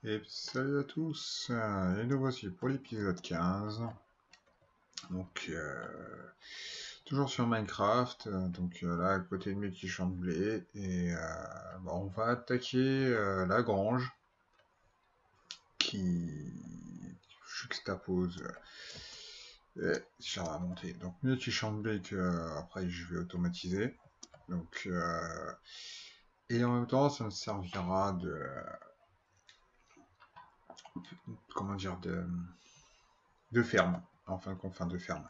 Et salut à tous, et nous voici pour l'épisode 15. Donc, toujours sur Minecraft, là à côté de mes petits champs de blé, et on va attaquer la grange qui juxtapose. Ça va monter. Donc, mes petits champs de blé que après je vais automatiser. Donc, et en même temps, ça me servira de. Comment dire, de ferme, enfin de ferme.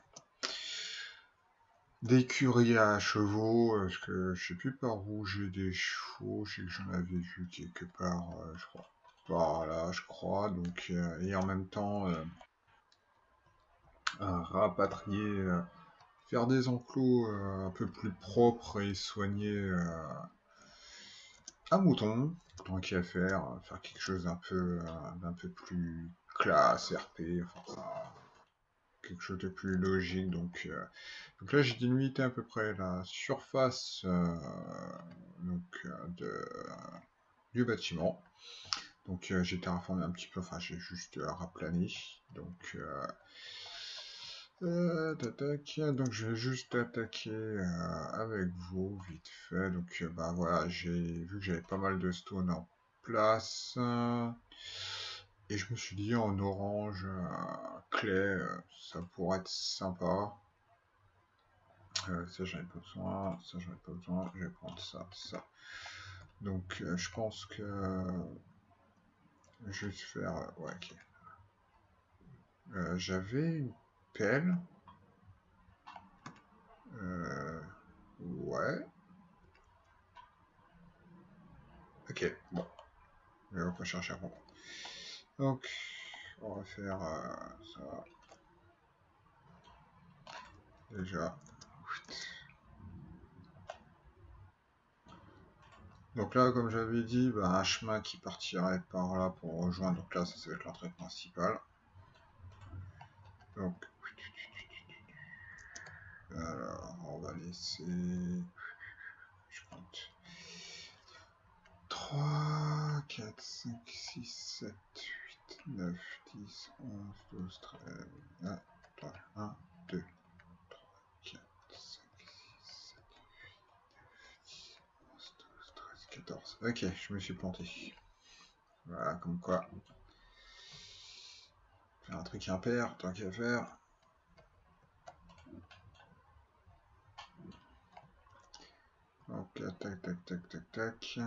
D'écurie à chevaux, parce que je sais plus par où j'ai des chevaux, je sais que j'en avais vu quelque part, je crois. Par là, je crois, donc, et en même temps, rapatrier, faire des enclos un peu plus propres et soignés à moutons, tant qu'à faire quelque chose d'un peu plus classe, RP, enfin ça. Quelque chose de plus logique. Donc là, j'ai délimité à peu près la surface du bâtiment. Donc j'ai terraformé un petit peu, enfin j'ai juste raplané. Donc donc je vais juste attaquer avec vous vite fait. Donc voilà, j'ai vu que j'avais pas mal de stone en place. Et je me suis dit en orange clay, ça pourrait être sympa. Ça j'en ai pas besoin, ça j'en ai pas besoin, je vais prendre ça, ça. Donc je pense que je vais faire. Ouais, ok. J'avais une pelle. Ouais. Ok, bon. On va pas chercher à comprendre. Donc, on va faire ça. Déjà. Donc là, comme j'avais dit, un chemin qui partirait par là pour rejoindre. Donc là, ça va être l'entrée principale. Donc, alors, on va laisser. Je compte. 3, 4, 5, 6, 7, 8, 9, 10, 11, 12, 13. 1, 3, 1, 2, 3, 4, 5, 6, 7, 8, 11, 12, 13, 14. Ok, je me suis planté. Voilà, comme quoi. Faire un truc impair, tant qu'à faire. Donc, tac, tac, tac, tac, tac.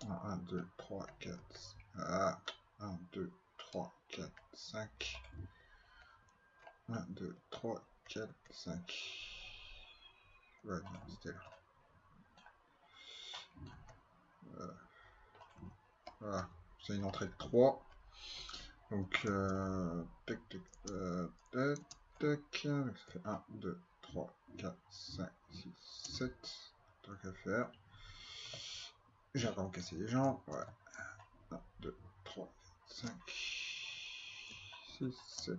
1, 2, 3, 4. Ah, 1, 2, 3, 4, 5. 1, 2, 3, 4, 5. Ouais, non, c'était là. Voilà, c'est une entrée de 3. Donc, tac, tac, tac, tac. Donc, ça fait 1, 2, 3, 4, 5, 6, 7. Tant qu'à faire. J'ai encore cassé les gens. Ouais. 1, 2, 3, 5, 6, 7.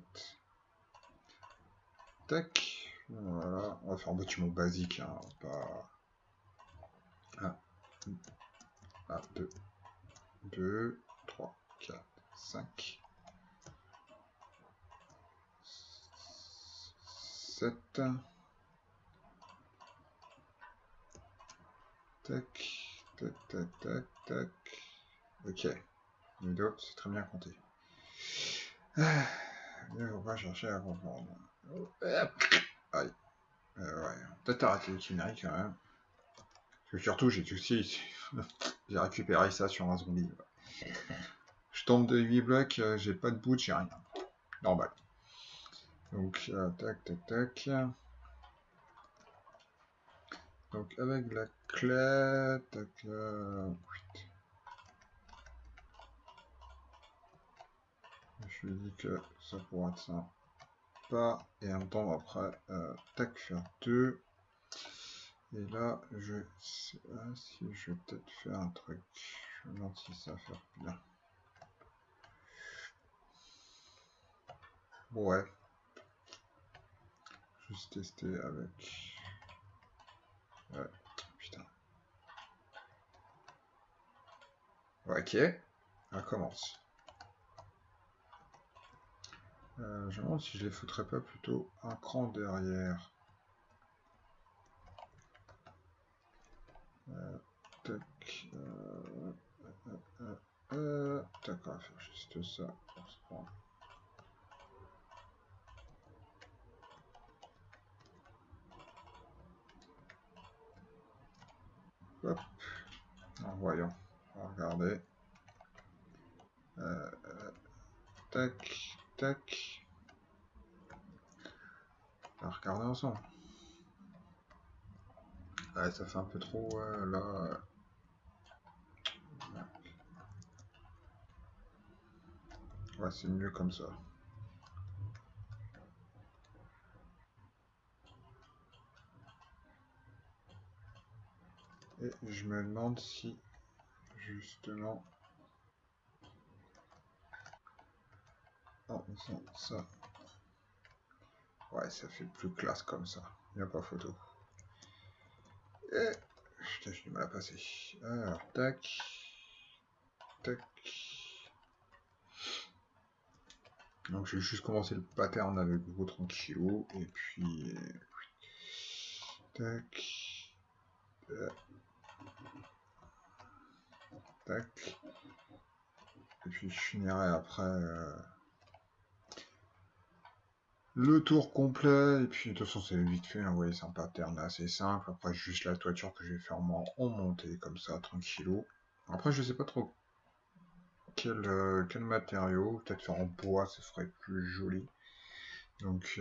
Tac. Voilà. On va faire un bâtiment basique. Hein, pas. 1, 2, 2, 3, 4, 5. 7. Tac, tac, tac, tac, tac. Ok. Nido, c'est très bien compté. Il ne faut pas chercher à comprendre. Aïe. Ouais. Peut-être arrêter les tunnels quand même. Parce que surtout, j'ai j'ai récupéré ça sur un zombie. Ouais. Je tombe de 8 blocs, j'ai pas de bout, j'ai rien. Normal. Donc, tac, tac, tac. Donc, avec la clé, tac, je lui dis que ça pourrait être sympa. Et en même temps, après, tac, faire 2. Et là, je sais pas si je vais peut-être faire un truc. Je me demande si ça va faire bien. Ouais. Juste tester avec. Ouais, putain. Ok. On commence. Je me demande si je les foutrais pas plutôt un cran derrière. Tac. Tac, on va faire juste ça. Hop. Alors, voyons. On va regarder. Tac, tac. On va regarder ensemble. Ouais, ça fait un peu trop là. Ouais, c'est mieux comme ça. Et je me demande si justement. Oh, ça. Ouais, ça fait plus classe comme ça. Il n'y a pas photo. Et... Putain, j'ai du mal à passer. Alors, tac. Tac. Donc, j'ai juste commencé le pattern avec vous tranquillou. Et puis... Tac. Tac. Et puis, je finirai après... le tour complet, et puis de toute façon c'est vite fait, hein, vous voyez, c'est un pattern assez simple. Après juste la toiture que je vais faire en montée comme ça, tranquillou. Après je sais pas trop quel matériau, peut-être faire en bois, ce serait plus joli. Donc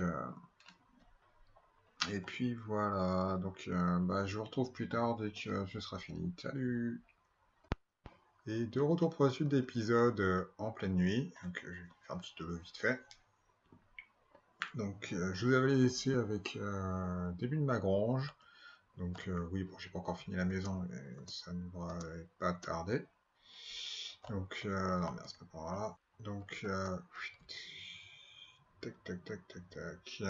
et puis voilà, donc bah, je vous retrouve plus tard dès que ce sera fini. Salut! Et de retour pour la suite d'épisode en pleine nuit, donc je vais faire un petit tableau vite fait. Donc je vous avais laissé avec début de ma grange. Donc oui, bon, j'ai pas encore fini la maison, mais ça ne devrait pas tarder. Donc, non, merde, c'est pas par là. Donc, tac, tac, tac, tac, tac.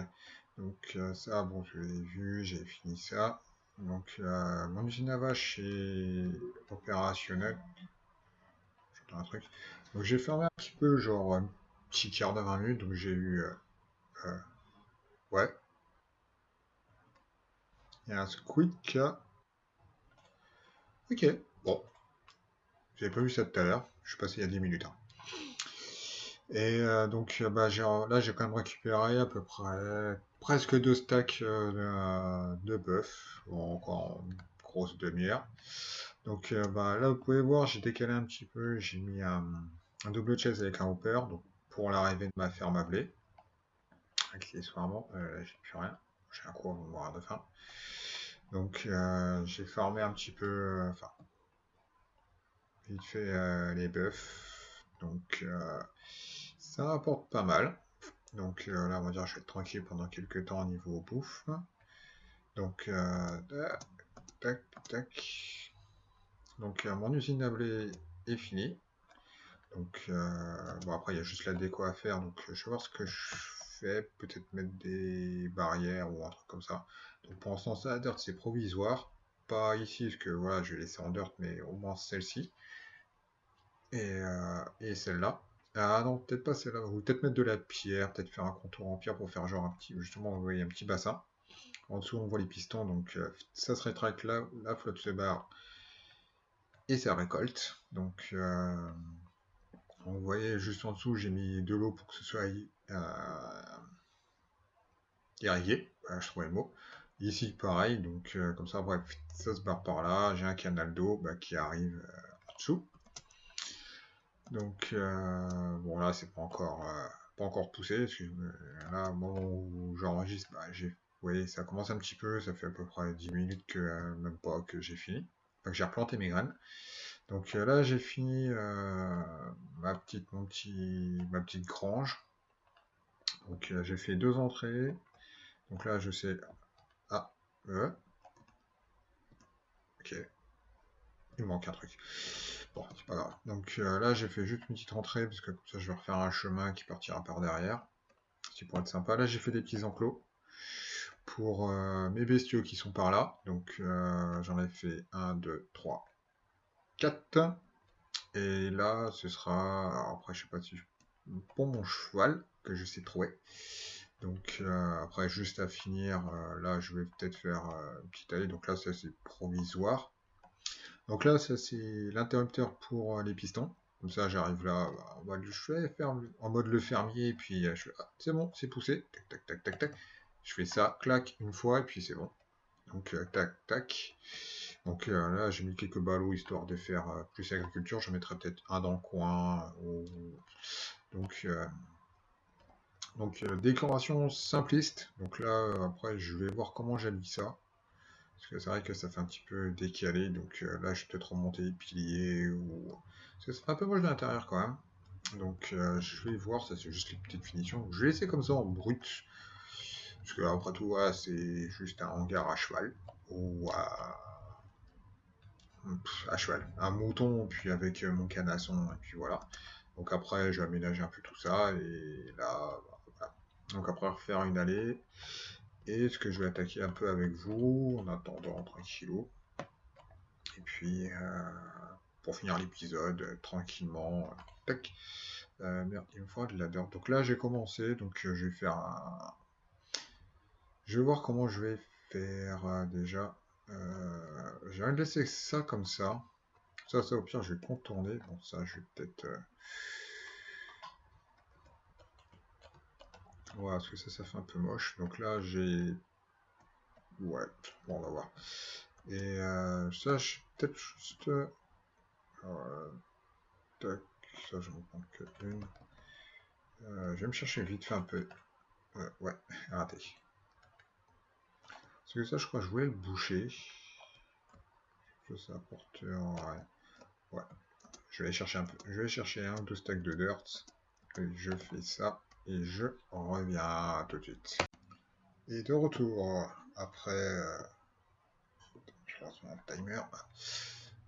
Donc, ça, bon, je l'ai vu, j'ai fini ça. Donc, mon usine à vache est opérationnelle. J'entends un truc. Donc, j'ai fermé un petit peu, genre, un petit quart de 20 minutes. Donc, j'ai eu. Ouais, il y a un squeak. Ok, bon, j'avais pas vu ça tout à l'heure. Je suis passé il y a 10 minutes. Hein. Et donc bah, là j'ai quand même récupéré à peu près presque 2 stacks de bœuf, encore en grosse demi-heure. Donc bah, là vous pouvez voir j'ai décalé un petit peu, j'ai mis un double chest avec un hopper donc, pour l'arrivée de ma ferme à blé. Accessoirement, j'ai plus rien, j'ai un coup à mourir de faim. Donc j'ai farmé un petit peu, enfin vite fait les bœufs. Donc ça rapporte pas mal. Donc là, on va dire je vais être tranquille pendant quelques temps au niveau bouffe. Donc, tac, tac. Donc, mon usine à blé est finie. Donc, bon, après, il y a juste la déco à faire. Donc, je vais voir ce que je fais. Peut-être mettre des barrières ou un truc comme ça. Donc, pour l'instant, ça, dirt, c'est provisoire. Pas ici, parce que voilà, je vais laisser en dirt, mais au moins celle-ci. Et celle-là. Ah non, peut-être pas celle-là. Ou peut-être mettre de la pierre, peut-être faire un contour en pierre pour faire genre un petit, justement, vous voyez, un petit bassin. En dessous, on voit les pistons, donc ça se rétracte là, la flotte se barre et ça récolte. Donc, vous voyez, juste en dessous, j'ai mis de l'eau pour que ce soit irrigué. Voilà, je trouvais le mot. Ici, pareil, donc comme ça, bref, ça se barre par là. J'ai un canal d'eau qui arrive en dessous. Donc, bon, là, c'est pas encore poussé, parce que là, au moment où j'enregistre, vous voyez, ça commence un petit peu, ça fait à peu près 10 minutes que, même pas, que j'ai fini. Enfin, que j'ai replanté mes graines. Donc là, j'ai fini ma petite grange. Donc j'ai fait 2 entrées. Donc là, je sais... Ah, ok. Il me manque un truc. Bon, c'est pas grave. Donc là, j'ai fait juste une petite entrée, parce que comme ça, je vais refaire un chemin qui partira par derrière. Ce qui pourrait être sympa. Là, j'ai fait des petits enclos pour mes bestiaux qui sont par là. Donc j'en ai fait 1, 2, 3, 4. Et là, ce sera... Alors après, je sais pas si... pour mon cheval que je sais trouver. Donc après juste à finir, là je vais peut-être faire une petite allée. Donc là ça c'est provisoire. Donc là ça c'est l'interrupteur pour les pistons. Comme ça j'arrive là, je vais faire en mode le fermier, et puis je fais, ah, c'est bon, c'est poussé, tac tac tac tac tac. Je fais ça, clac, une fois, et puis c'est bon. Donc tac tac. Donc là j'ai mis quelques ballots histoire de faire plus agriculture. Je mettrai peut-être un dans le coin. Donc décoration simpliste. Donc là, après, je vais voir comment j'habille ça. Parce que c'est vrai que ça fait un petit peu décalé. Donc là, je vais peut-être remonter les piliers. Parce que ça fait un peu moche de l'intérieur quand même. Donc je vais voir, ça c'est juste les petites finitions. Je vais laisser comme ça en brut. Parce que après tout, c'est juste un hangar à cheval. Ou à cheval. Un mouton, puis avec mon canasson. Et puis voilà. Donc après, je vais aménager un peu tout ça. Et là, voilà. Donc après, refaire une allée. Et ce que je vais attaquer un peu avec vous, en attendant, tranquillou. Et puis, pour finir l'épisode, tranquillement, tac. Merde, il me faut de la dirt. Donc là, j'ai commencé, donc je vais faire un... Je vais voir comment je vais faire déjà. Je vais laisser ça comme ça. Ça, au pire, je vais contourner. Bon, ça, je vais peut-être... Voilà, parce que ça fait un peu moche. Donc là, j'ai... Ouais, bon, on va voir. Et ça, je peut-être juste... tac, ça, je ne prends que une. Je vais me chercher vite fait un peu. Ouais, raté. Parce que ça, je crois que je voulais le boucher. Ça apporte... ouais. Je vais aller chercher un peu. Je vais chercher un ou deux stacks de dirt. Et je fais ça. Et je reviens tout de suite. Et de retour après... je lance mon timer.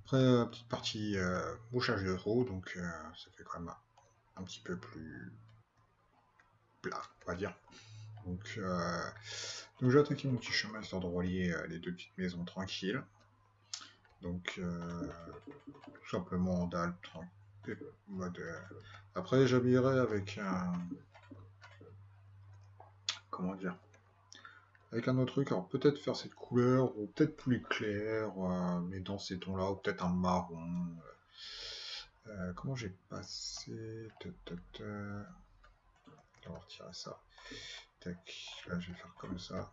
Après petite partie bouchage de trou. Donc ça fait quand même un petit peu plus plat, on va dire. Donc j'ai attaqué mon petit chemin histoire de relier les deux petites maisons tranquilles. Donc tout simplement en dalle, mode. Après j'habillerai avec un. Comment dire? Avec un autre truc, alors peut-être faire cette couleur, ou peut-être plus clair, mais dans ces tons-là, ou peut-être un marron. Comment j'ai passé. On va retirer ça. Tac, là je vais faire comme ça.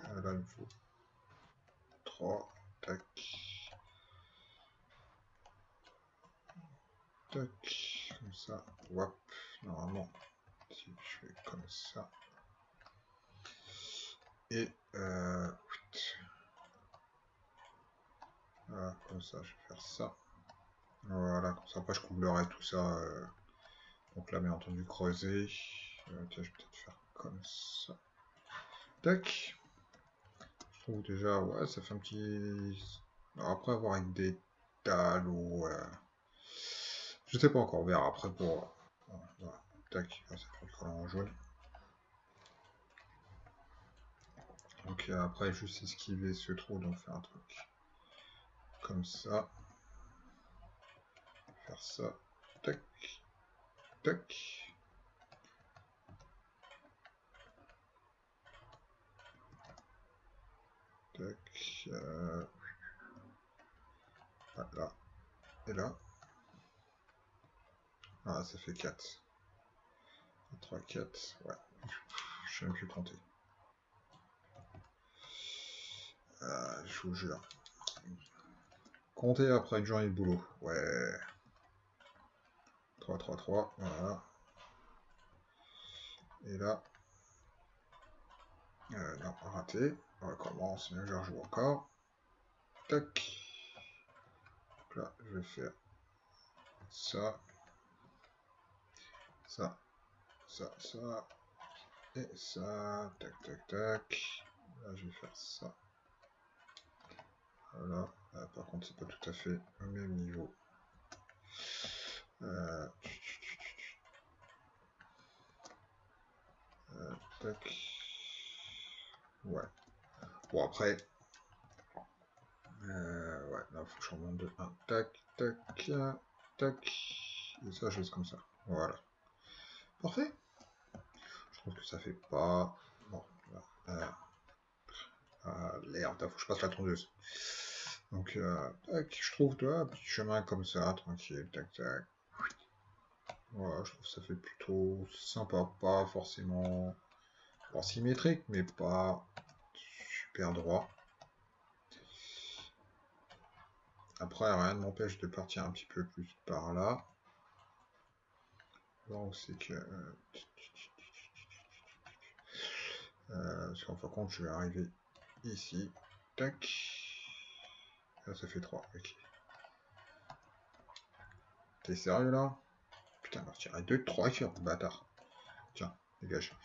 Là il me faut 3. Tac. Tac. Comme ça. Wop. Normalement, si je fais comme ça. Et voilà, comme ça, je vais faire ça. Voilà, comme ça, après je comblerai tout ça. Donc là, bien entendu, creuser. Tiens, je vais peut-être faire comme ça. Tac. Je trouve déjà, ouais, ça fait un petit... Alors après, avoir avec des dalles ou... je sais pas encore, on verra après pour... Voilà. Tac, ça fait le collant en jaune. Donc après, juste esquiver ce trou, donc faire un truc comme ça. Faire ça. Tac. Tac. Tac. Là. Et là. Ah, ça fait 4. 3, 4. Ouais. Je sais même plus compter. Je vous jure. Compter après une journée de boulot. Ouais. 3, 3, 3. Voilà. Et là. Non, raté. On recommence. Je rejoue encore. Tac. Donc là, je vais faire ça. Ça. Ça. Ça. Et ça. Tac, tac, tac. Là, je vais faire ça. Voilà. Par contre, c'est pas tout à fait au même niveau. Tac. Ouais. Bon, après. Ouais, là, faut que je remonte de 1. Tac, tac. tac. Et ça, je laisse comme ça. Voilà. Parfait. Je trouve que ça fait pas... Bon, l'air, faut que je passe la tondeuse. Donc, tac, je trouve, toi, petit chemin comme ça, tranquille, tac, tac. Voilà, je trouve que ça fait plutôt sympa, pas forcément symétrique, mais pas super droit. Après, rien ne m'empêche de partir un petit peu plus par là. Donc, c'est que... parce qu'en fin de compte, je vais arriver ici. Tac. Là, ça fait 3. Ok. T'es sérieux là? Putain, on va retirer 2, 3 sur bâtard. Tiens, dégage.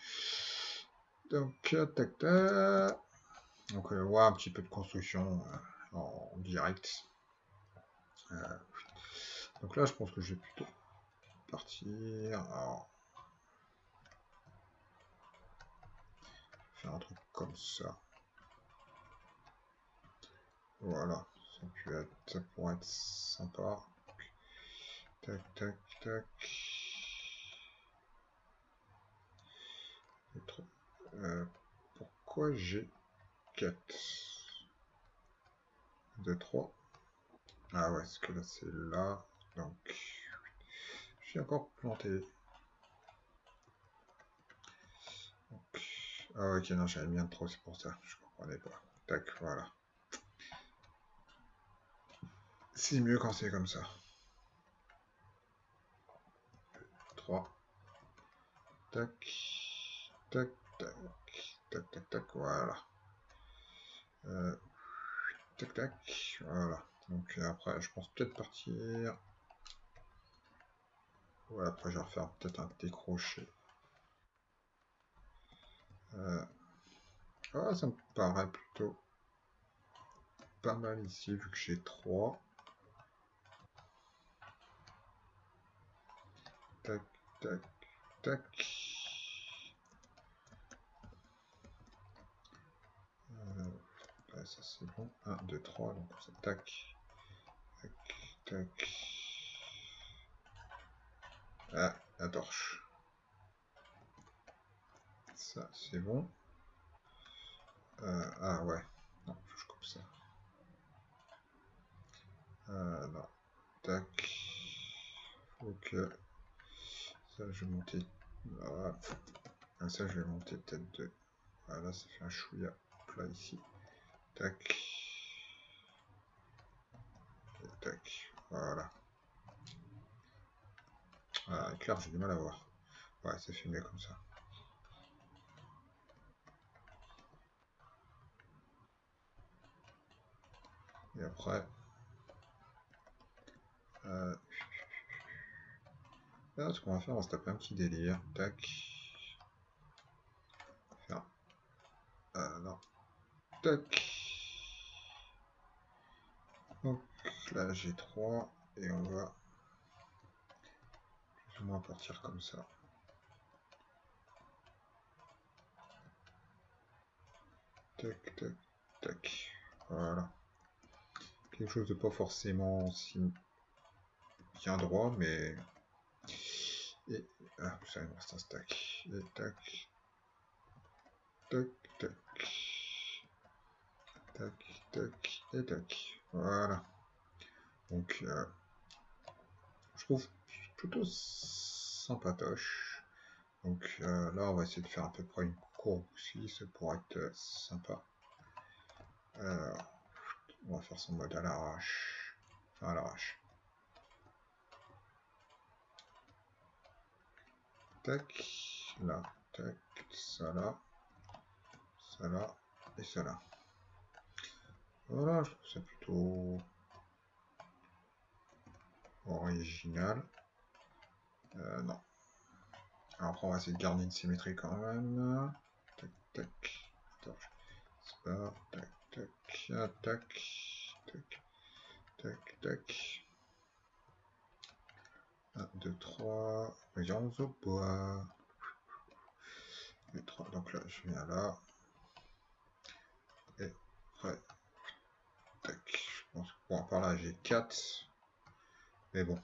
Donc, tac, tac. Donc, on voit un petit peu de construction en direct. Donc là, je pense que je vais plutôt partir. Alors, faire un truc comme ça. Voilà, ça pourrait être sympa. Tac, tac, tac. Pourquoi j'ai 4 2, 3. Ah ouais, parce que là c'est là. Donc, je suis encore planté. Donc, ah ok, non, j'avais bien trop, c'est pour ça. Je comprenais pas. Tac, voilà. C'est mieux quand c'est comme ça. 3. Tac, tac, tac, tac, tac, tac, voilà. Tac, tac, voilà. Donc après, je pense peut-être partir. Ouais, après, je vais refaire peut-être un décroché. Ah, ça me paraît plutôt pas mal ici, vu que j'ai 3. Tac, tac, tac. Ça c'est bon. 1, 2, 3. Donc c'est tac, tac, tac. Ah, la torche. Ça c'est bon. Ah ouais. Non, faut que je coupe ça. Non. Tac. Ok. Ça je vais monter. Voilà. Ça je vais monter peut-être 2. Voilà, ça fait un chouïa plat ici. Tac. Et tac. Voilà. Ah, clair, j'ai du mal à voir. Ouais, ça fait mieux comme ça. Et après, là, ce qu'on va faire, on va se taper un petit délire. Tac. Faire. Non. Tac. Donc là, j'ai 3. Et on va plus ou moins partir comme ça. Tac, tac, tac. Voilà. Quelque chose de pas forcément si bien droit, mais... Et... Ah, ça, il me reste un stack. Et tac. Tac, tac. Tac, tac, et tac. Voilà. Donc, je trouve plutôt sympatoche. Donc là, on va essayer de faire à peu près une courbe aussi, ça pourrait être sympa. On va faire son mode à l'arrache. Enfin, à l'arrache. Tac, là, tac, ça là, et ça là. Voilà, je trouve ça plutôt original. Non. Alors après, on va essayer de garder une symétrie quand même. Tac, tac. Attends, c'est pas. Tac, tac, tac, tac, tac, tac. 1, 2, 3. Viande au bois. 2, 3. Donc là, je viens là. Et après. Tac. Je pense que par là, j'ai 4. Mais bon.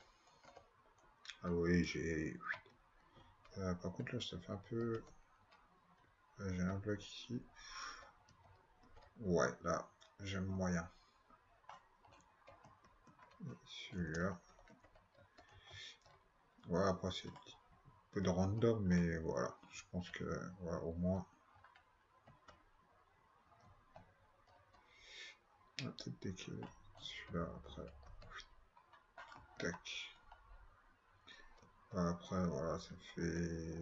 Ah oui, j'ai... par contre, là, ça fait un peu... j'ai un bloc ici. Ouais, là, j'aime moyen. Celui-là. Ouais, après, c'est un peu de random, mais voilà. Je pense que, voilà, au moins... On va peut-être décaler celui-là après. Tac. Après, voilà, ça fait...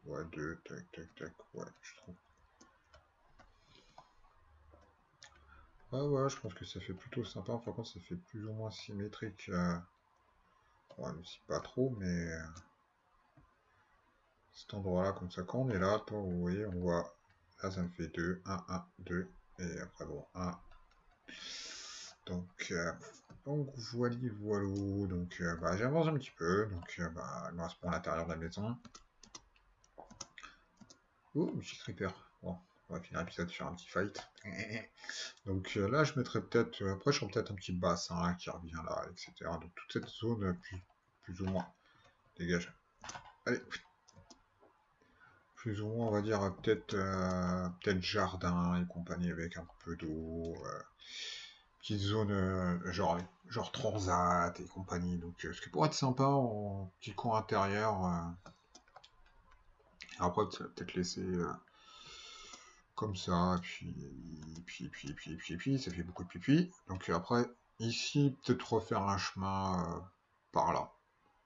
Ouais, 2, tac, tac, tac. Ouais, je trouve. Ah ouais, je pense que ça fait plutôt sympa. Par contre, ça fait plus ou moins symétrique. Ouais, mais c'est pas trop, mais cet endroit-là, comme ça, quand on est là, toi, vous voyez, on voit. Là, ça me fait 2, 1, 1, 2. Et après, bon, 1. Donc voilà, voilà. Donc, bah, j'avance un petit peu. Donc, bah, il me reste pour l'intérieur de la maison. Oh, petit creeper. Bon, on va finir l'épisode sur un petit fight. Donc là, je mettrai peut-être... après, je ferai peut-être un petit bassin qui revient là, etc. Donc toute cette zone, plus ou moins. Dégage. Allez. Plus ou moins, on va dire, peut-être jardin et compagnie avec un peu d'eau. Petite zone genre transat et compagnie. Donc ce qui pourrait être sympa en petit coin intérieur. Après, peut-être laisser... comme ça, puis, ça fait beaucoup de pipi. Donc après, ici, peut-être refaire un chemin par là.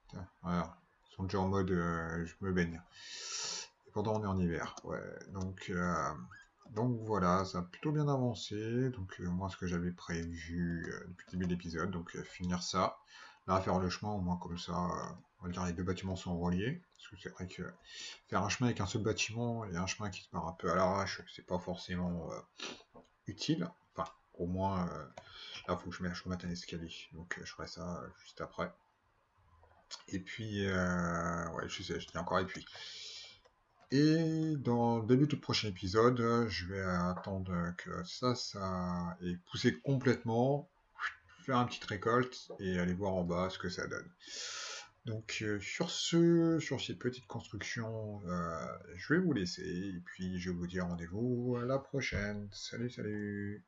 Tiens, voilà. Ils sont déjà en mode je me baigne. Et pourtant on est en hiver. Ouais. Donc voilà, ça a plutôt bien avancé. Donc moi ce que j'avais prévu depuis le début de l'épisode, donc finir ça. Là faire le chemin au moins comme ça, on va dire les deux bâtiments sont reliés. Parce que c'est vrai que faire un chemin avec un seul bâtiment et un chemin qui se part un peu à l'arrache, c'est pas forcément utile. Enfin, au moins là faut que je remette un escalier. Donc je ferai ça juste après. Et puis, ouais, je sais, je dis encore et puis. Et dans le début du prochain épisode, je vais attendre que ça ait poussé complètement, faire une petite récolte et aller voir en bas ce que ça donne. Donc sur ces petites constructions, je vais vous laisser et puis je vous dis rendez-vous à la prochaine. Salut, salut!